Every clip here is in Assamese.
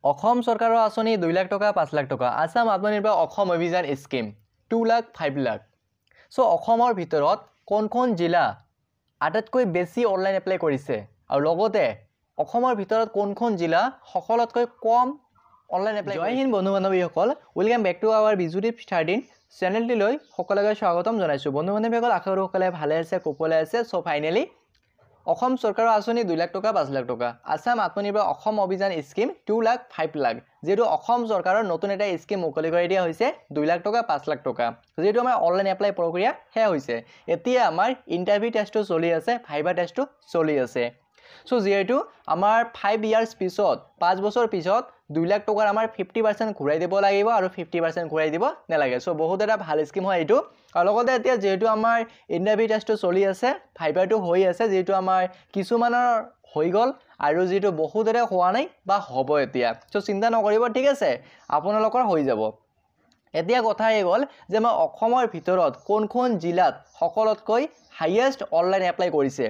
অসম চৰকাৰৰ আঁচনি 2 লাখ টকা 5 লাখ টকা আসাম আত্মনিৰ্ভৰ অসম অভিযান স্কিম 2 লাখ 5 লাখ সো অসমৰ ভিতৰত কোন জিলা আটাইতকৈ বেছি অনলাইন এপ্লাই কৰিছে আৰু লগতে অসমৰ ভিতৰত কোন জিলা সকলোতকৈ কম অনলাইন এপ্লাই জয় হিন্দ বন্ধু বান্ধৱীসকল ওয়েলকাম বেক টু আৱাৰ বিজুদীপ 13 চেনেলটিলৈ সকলোকে স্বাগতম জনাইছো বন্ধু বান্ধৱীসকল আশা কৰো সকলোৱে ভালে আছে কুশলে আছে সো ফাইনালি অসম চৰকাৰৰ আঁচনি 2 লাখ টকা 5 লাখ টকা আসাম আত্মনিৰ্ভৰ অসম অভিযান স্কিম 2 লাখ 5 লাখ যেটো অসম চৰকাৰৰ নতুন এটা স্কিম মুকলি কৰি দিয়া হৈছে 2 লাখ টকা 5 লাখ টকা যেটো আমাৰ অনলাইন এপ্লাই প্ৰক্ৰিয়া হে হৈছে এতিয়া আমাৰ ইন্টাৰভিউ টেষ্টটো চলি আছে ভাইবা টেষ্টটো চলি আছে সো যেটো আমাৰ 5 ইয়াৰ্স পিছত 5 বছৰ পিছত 2 লাখ টকাৰ আমাৰ 50% ঘূৰাই দিব লাগিব আৰু 50% ঘূৰাই দিব নালাগে সো বহুত এটা ভাল স্কিম হয় এটো আৰু লগতে এতিয়া যেটো আমাৰ ইন্টাৰভিউ টেষ্টটো চলি আছে ভাইবাটো হৈ আছে যেটো আমাৰ কিছুমানৰ হৈ গল আৰু যেটো বহুত এটা হোৱা নাই বা হ'ব এতিয়া সো চিন্তা নকৰিব ঠিক আছে আপোনালোকৰ হৈ যাব এতিয়া কথা এই গল যে মই অসমৰ ভিতৰত কোন জিলাত সকলোতকৈ হাইয়েষ্ট অনলাইন এপ্লাই কৰিছে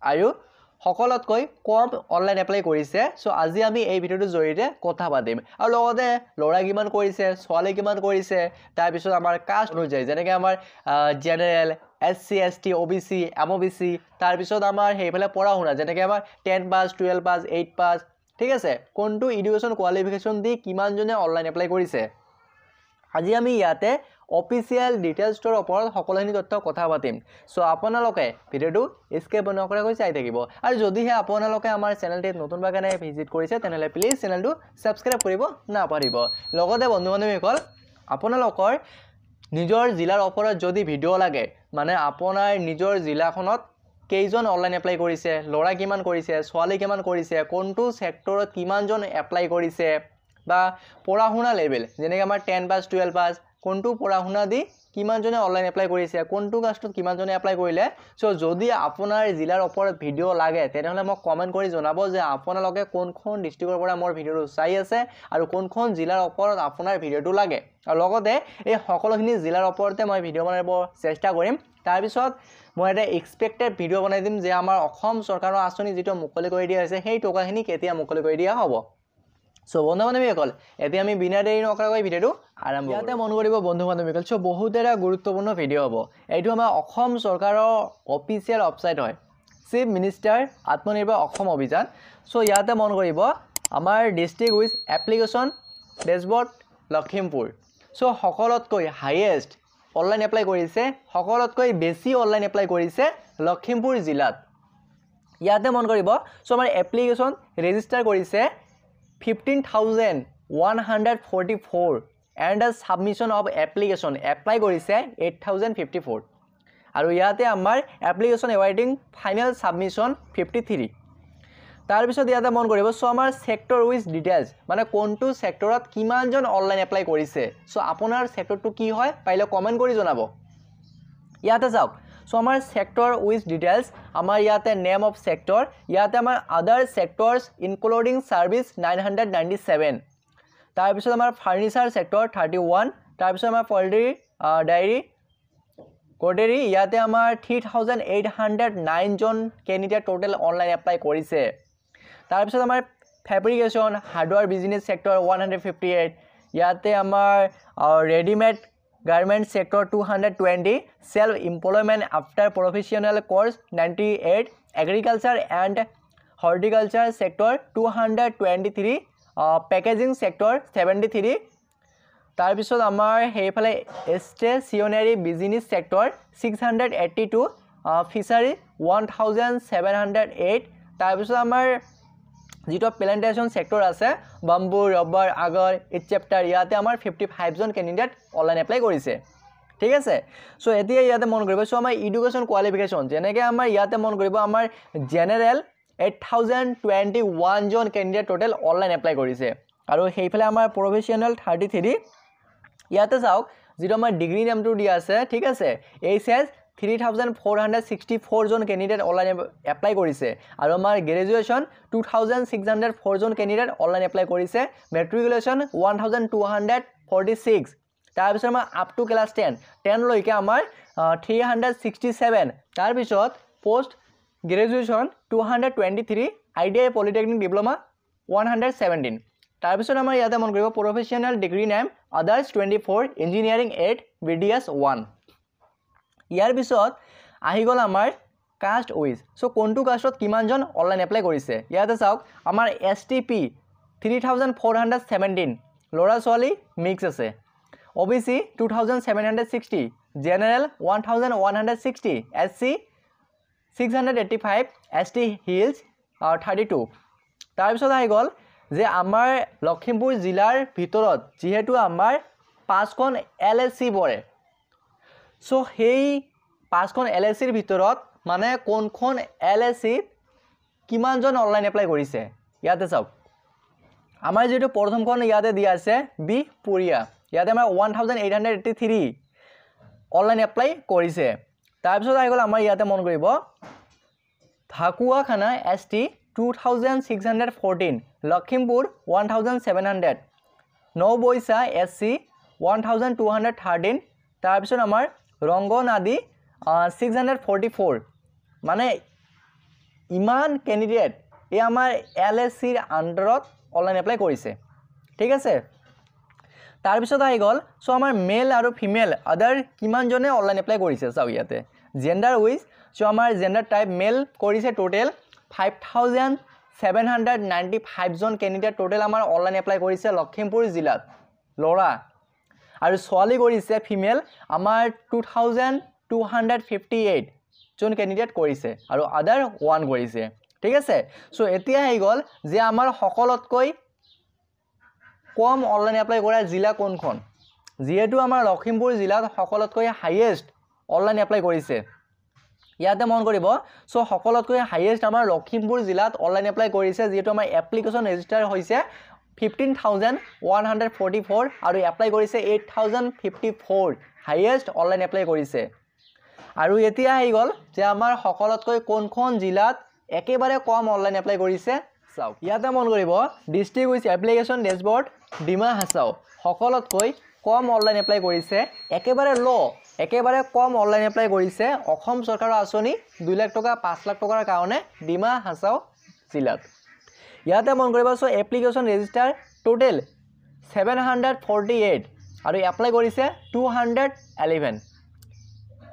আৰু সকলোতকৈ কম অনলাইন এপ্লাই কৰিছে সো আজি আমি এই ভিডিওৰ জৰিয়তে কথা পাতিম আৰু লগতে লৰা কিমান কৰিছে ছোৱালী কিমান কৰিছে তাৰ পিছত আমাৰ কাষ্ট অনুযায়ী যেনেকৈ আমাৰ general SC ST OBC MOBC তাৰ পিছত আমাৰ হেইফালে পঢ়া শুনা যেনেকৈ আমাৰ 10 পাস 12 পাস 8 পাস ঠিক আছে কোনটো এডুকেশন কোৱালিফিকেশন দি কিমান জনে অনলাইন এপ্লাই কৰিছে আজি আমি ইয়াতে অফিচিয়েল ডিটেইলছৰ ওপৰত সকলোখিনি তথ্য কথা পাতিম সো আপোনালোকে ভিডিওটো স্কিপ নকৰাকৈ চাই থাকিব আৰু যদিহে আপোনালোকে আমাৰ চেনেলটিত নতুনভাৱে ভিজিট কৰিছে তেনেহলে প্লিজ চেনেলটো সাবস্ক্ৰাইব কৰিব নাপাহৰিব লগতে বন্ধু বান্ধৱীসকল আপোনালোকৰ নিজৰ জিলাৰ ওপৰত যদি ভিডিও লাগে মানে আপোনাৰ নিজৰ জিলাখনত কেইজন অনলাইন এপ্লাই কৰিছে লৰা কিমান কৰিছে ছোৱালী কিমান কৰিছে কোনটো সেক্টৰত কিমানজন এপ্লাই কৰিছে বা পঢ়া শুনা লেভেল যেনেকৈ আমাৰ 10 পাস 12 পাস কোনটো পঢ়া শুনা দি কিমান জনে অনলাইন এপ্লাই কৰিছে কোনটো কাষ্টত কিমান জনে এপ্লাই কৰিলে সো যদি আপোনাৰ জিলাৰ ওপৰত ভিডিও লাগে তেনেহলে মোক কমেন্ট কৰি জনাব যে আপোনালোকে কোনখন ডিস্ট্ৰিক্টৰ পৰা মোৰ ভিডিওটো চাই আছে আৰু কোনখন জিলাৰ ওপৰত আপোনাৰ ভিডিওটো লাগে আৰু লগতে এই সকলোখিনি জিলাৰ ওপৰতে মই ভিডিও বনাব চেষ্টা কৰিম তাৰ পিছত মই এটা এক্সপেক্টেড ভিডিও বনাই দিম যে আমাৰ অসম চৰকাৰৰ আঁচনি যেটো মুকলি কৰি দিয়া হৈছে সেই টকাখিনি কেতিয়া মুকলি কৰি দিয়া হ'ব সো বন্ধু বান্ধৱীসকল এতিয়া আমি বিনা দেৰি নকৰাকৈ ভিডিওটো আৰম্ভ কৰিম ইয়াতে মন কৰিব বন্ধু বান্ধৱীসকল সো বহুত এটা গুৰুত্বপূৰ্ণ ভিডিও হ'ব এইটো আমাৰ অসম চৰকাৰৰ অফিচিয়েল ওয়েবসাইট হয় চিফ মিনিষ্টাৰ আত্মনিৰ্ভৰ অসম অভিযান সো ইয়াতে মন কৰিব আমাৰ district with application dashboard Lakhimpur so সকলোতকৈ হাইয়েষ্ট অনলাইন এপ্লাই কৰিছে সকলোতকৈ বেছি অনলাইন এপ্লাই কৰিছে লখিমপুৰ জিলাত ইয়াতে মন কৰিব সো আমাৰ এপ্লিকেশন ৰেজিষ্টাৰ কৰিছে 15,144 and the submission of application apply কৰিছে 8,054 আৰু ইয়াতে আমাৰ application awaiting final submission 53 তাৰ পিছত ইয়াতে মন কৰিব সো আমাৰ সেক্টৰ উইথ ডিটেইলছ মানে কোনটো সেক্টৰত কিমানজন অনলাইন এপ্লাই কৰিছে সো আপোনাৰ সেক্টৰটো কি হয় পাইলে কমেন্ট কৰি জনাব ইয়াতে যাওক সো আমাৰ সেক্টৰ উইথ ডিটেইলছ আমাৰ ইয়াতে নেম অফ সেক্টৰ ইয়াতে আমাৰ আদাৰ সেক্টৰস ইনক্লুডিং সাৰ্ভিস 997 তাৰ পিছত আমাৰ ফাৰ্নিচাৰ সেক্টৰ 31 তাৰ পিছত আমাৰ পোল্ট্ৰি ডায়েৰী কোটেৰী ইয়াতে আমাৰ 3809 জন ক্যান্ডিডেট টোটাল অনলাইন এপ্লাই কৰিছে তাৰ পিছত আমাৰ ফেব্ৰিকেশন হাৰ্ডৱেৰ বিজনেস সেক্টৰ 158 ইয়াতে আমাৰ readymade garment sector 220 self employment after professional course 98 agriculture and horticulture sector 223 packaging sector 73 তাৰ পিছত আমাৰ হেইফালে stationary business sector 682 fishery 1708 তাৰ পিছত আমাৰ যেটো প্লান্টেশন সেক্টৰ আছে বাম্বু ৰবাৰ আগাৰ ইটচেপ্টাৰ ইয়াতে আমাৰ 55 জন ক্যান্ডিডেট অনলাইন এপ্লাই কৰিছে ঠিক আছে সো এতিয়া ইয়াতে মন কৰিব সো আমাৰ এডুকেশন কোৱালিফিকেশন যেনেকৈ আমাৰ ইয়াতে মন কৰিব আমাৰ জেনাৰেল 8021 জন ক্যান্ডিডেট টোটাল অনলাইন এপ্লাই কৰিছে আৰু হেইফালে আমাৰ প্ৰফেশনাল 33 ইয়াতে যাওক যেটো আমাৰ ডিগ্ৰী নামটো দিয়া আছে ঠিক আছে এইচএস 3464 জন ক্যান্ডিডেট অনলাইন এপ্লাই কৰিছে আৰু আমাৰ গ্ৰেজুৱেচন 2604 জন ক্যান্ডিডেট অনলাইন এপ্লাই কৰিছে মেট্ৰিকুলেশন 1246 তাৰ পিছত আমাৰ আপ টু ক্লাস 10 লৈকে আমাৰ 367 তাৰ পিছত post graduation 223 IDI polytechnic diploma 117 তাৰপিছত আমাৰ ইয়াতে মন কৰিব professional degree name others 24 engineering 8 BDS 1 ইয়াৰ পিছত আহি গ'ল আমাৰ কাষ্ট উইজ সো কোনটো কাষ্টত কিমানজন অনলাইন এপ্লাই কৰিছে ইয়াতে চাওক আমাৰ STP 3417 ল'ৰা ছোৱালী মিক্স আছে OBC 2760 general 1160 SC 685 ST hills 32 তাৰপিছত আহি গ'ল যে আমাৰ লখিমপুৰ জিলাৰ ভিতৰত যেহেতু আমাৰ 5খন LSC পৰে সো সেই 5খন LSC ৰ ভিতৰত মানে কোনখন LSC কিমানজন অনলাইন এপ্লাই কৰিছে ইয়াতে চাওক আমাৰ যেটো প্ৰথমখন ইয়াতে দিয়া আছে বি পুৰিয়া ইয়াতে আমাৰ 1883 অনলাইন এপ্লাই কৰিছে তাৰপিছত আহি গ'ল আমাৰ ইয়াতে মন কৰিব ঢাকুৱাখানা ST 2614 লখিমপুৰ 1700 নবৈছা SC 1213 তাৰপিছত আমাৰ ৰংগনাদি 644 মানে ইমান ক্যান্ডিডেট এই আমাৰ LSC ৰ আন্ডাৰত অনলাইন এপ্লাই কৰিছে ঠিক আছে তাৰপিছত আহি গ'ল সো আমাৰ মেল আৰু ফিমেল আদাৰ কিমানজনে অনলাইন এপ্লাই কৰিছে চাও ইয়াতে জেন্ডাৰ উইজ সো আমাৰ জেন্ডাৰ টাইপ মেল কৰিছে টোটাল 5795 জন ক্যান্ডিডেট টোটাল আমাৰ অনলাইন এপ্লাই কৰিছে লখিমপুৰ জিলাত লৰা আৰু ছোৱালী কৰিছে ফিমেল আমাৰ 2258 জন ক্যান্ডিডেট কৰিছে আৰু আদাৰ 1 কৰিছে ঠিক আছে সো এতিয়া আহি গ'ল যে আমাৰ সকলতকৈ কম অনলাইন এপ্লাই কৰা জিলা কোনখন যেহেতু আমাৰ লখিমপুৰ জিলাত সকলতকৈ হাইয়েষ্ট অনলাইন এপ্লাই কৰিছে ইয়াতে মন কৰিব সো সকলতকৈ হাইয়েষ্ট আমাৰ লখিমপুৰ জিলাত অনলাইন এপ্লাই কৰিছে যেহেতু আমাৰ এপ্লিকেশন ৰেজিষ্টাৰ হৈছে 15144 আৰু এপ্লাই কৰিছে 8054 হাইয়েষ্ট অনলাইন এপ্লাই কৰিছে আৰু এতিয়া আহি গ'ল যে আমাৰ সকলতকৈ কোনখন জিলাত একেবাৰে কম অনলাইন এপ্লাই কৰিছে চাওক ইয়াতে মন কৰিব district with application dashboard Dima Hasao সকলতকৈ কম অনলাইন এপ্লাই কৰিছে একেবাৰে একেবাৰে কম অনলাইন এপ্লাই কৰিছে অসম চৰকাৰৰ আঁচনি 2 লাখ টকা 5 লাখ টকাৰ কাৰণে ডিমা হাছাও জিলাত ইয়াতে মন কৰিব সো এপ্লিকেশন ৰেজিষ্টাৰ টোটাল 748 আৰু এপ্লাই কৰিছে 211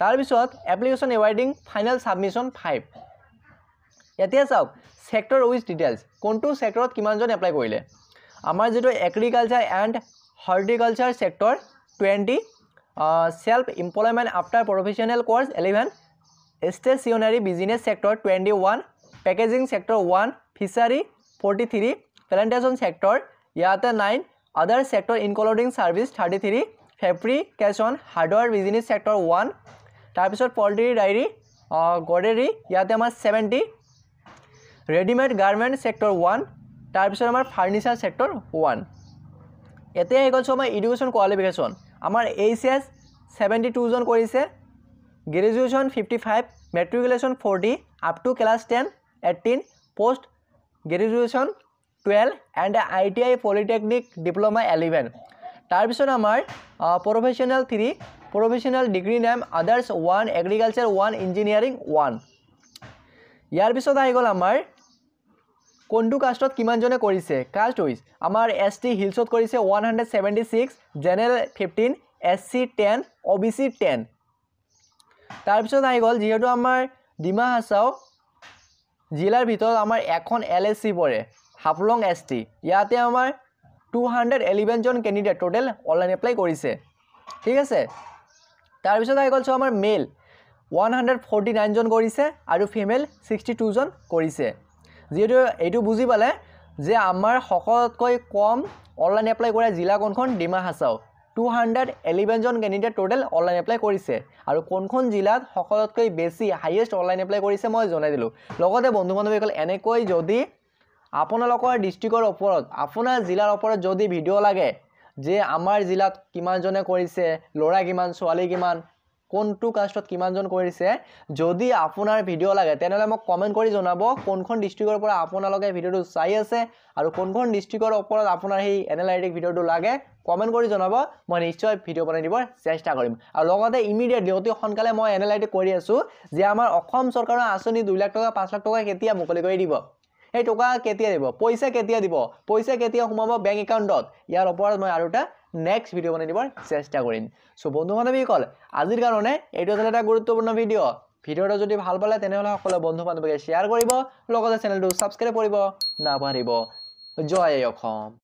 তাৰ পিছত এপ্লিকেশন এৱাৰ্ডিং ফাইনাল সাবমিশন 5 এতিয়া চাওক সেক্টৰ উইথ ডিটেইলছ কোনটো সেক্টৰত কিমানজন এপ্লাই কৰিলে আমাৰ যেটো agriculture and horticulture sector 20 self employment after professional course 11 stationary business sector 21 packaging sector 1 fishery 43 plantation sector yate 9 other sector including service 33 fabrication hardware business sector 1 tar pisot poultry dairy godery yate amar 70 ready made garment sector 1 tar pisot amar furniture sector 1 ete egol সময় education qualification আমাৰ HS 72 জন কৰিছে graduation 55 matriculation 40 up to class 10 18 post graduation 12 and ITI polytechnic diploma 11 তাৰ পিছত আমাৰ professional 3 professional degree name others 1 agriculture 1 engineering 1 ইয়াৰ পিছত আহি গ'ল আমাৰ কোনটো কাষ্টত কিমান জনে কৰিছে কাষ্ট উইজ আমাৰ ST হিলছত কৰিছে 176 জেনাৰেল 15 SC 10 OBC 10 তাৰ পিছত আহি গ'ল যেহেতু আমাৰ ডিমা হাছাও জিলাৰ ভিতৰত আমাৰ এখন LSC পৰে হাফলং ST ইয়াতে আমাৰ 211 জন ক্যান্ডিডেট টোটাল অনলাইন এপ্লাই কৰিছে ঠিক আছে তাৰ পিছত আহি গ'ল আমাৰ মেল 149 জন কৰিছে আৰু ফিমেল 62 জন কৰিছে যেটো এইটো বুজি পালে যে আমাৰ সকলতকৈ কম অনলাইন এপ্লাই কৰা জিলা কোনখন ডিমা হাছাও 211 জন ক্যান্ডিডেট টোটাল অনলাইন এপ্লাই কৰিছে আৰু কোনখন জিলাত সকলতকৈ বেছি হাইয়েষ্ট অনলাইন এপ্লাই কৰিছে মই জনাই দিলো লগতে বন্ধু বান্ধৱীসকল এনেকৈ যদি আপোনালোকৰ ডিস্ট্ৰিক্টৰ ওপৰত আপোনাৰ জিলাৰ ওপৰত যদি ভিডিও লাগে যে আমাৰ জিলাত কিমান জনে কৰিছে লৰা কিমান ছোৱালী কিমান কোনটো কাষ্টত কিমান জন কৰিছে যদি আপোনাৰ ভিডিও লাগে তেনেহলে মোক কমেন্ট কৰি জনাব কোনখন ডিস্ট্ৰিক্টৰ পৰা আপোনালোকে ভিডিওটো চাই আছে আৰু কোনখন ডিস্ট্ৰিক্টৰ ওপৰত আপোনাৰ এই এনালাইটিক ভিডিওটো লাগে কমেন্ট কৰি জনাব মই নিশ্চয় ভিডিও বনাই দিব চেষ্টা কৰিম আৰু লগতে ইমিডিয়েটলি অতি সোনকালে মই এনালাইটিক কৰি আছো যে আমাৰ অসম চৰকাৰৰ আঁচনি 2 লাখ টকা 5 লাখ টকা কেতিয়া মুকলি কৰি দিব এই টকা কেতিয়া দিব পইচা কেতিয়া দিব পইচা কেতিয়া সোমাব বেংক একাউণ্টত ইয়াৰ ওপৰত মই আৰু এটা নেক্সট ভিডিঅ' বনাই দিবৰ চেষ্টা কৰিম সো বন্ধু বান্ধৱীসকল আজিৰ কাৰণে এইটো আছিল এটা গুৰুত্বপূৰ্ণ ভিডিঅ'টো যদি ভাল পালে তেনেহ'লে সকলো বন্ধু বান্ধৱীকে শ্বেয়াৰ কৰিব লগতে চেনেলটো ছাবস্ক্ৰাইব কৰিব নাপাহৰিব জয় অসম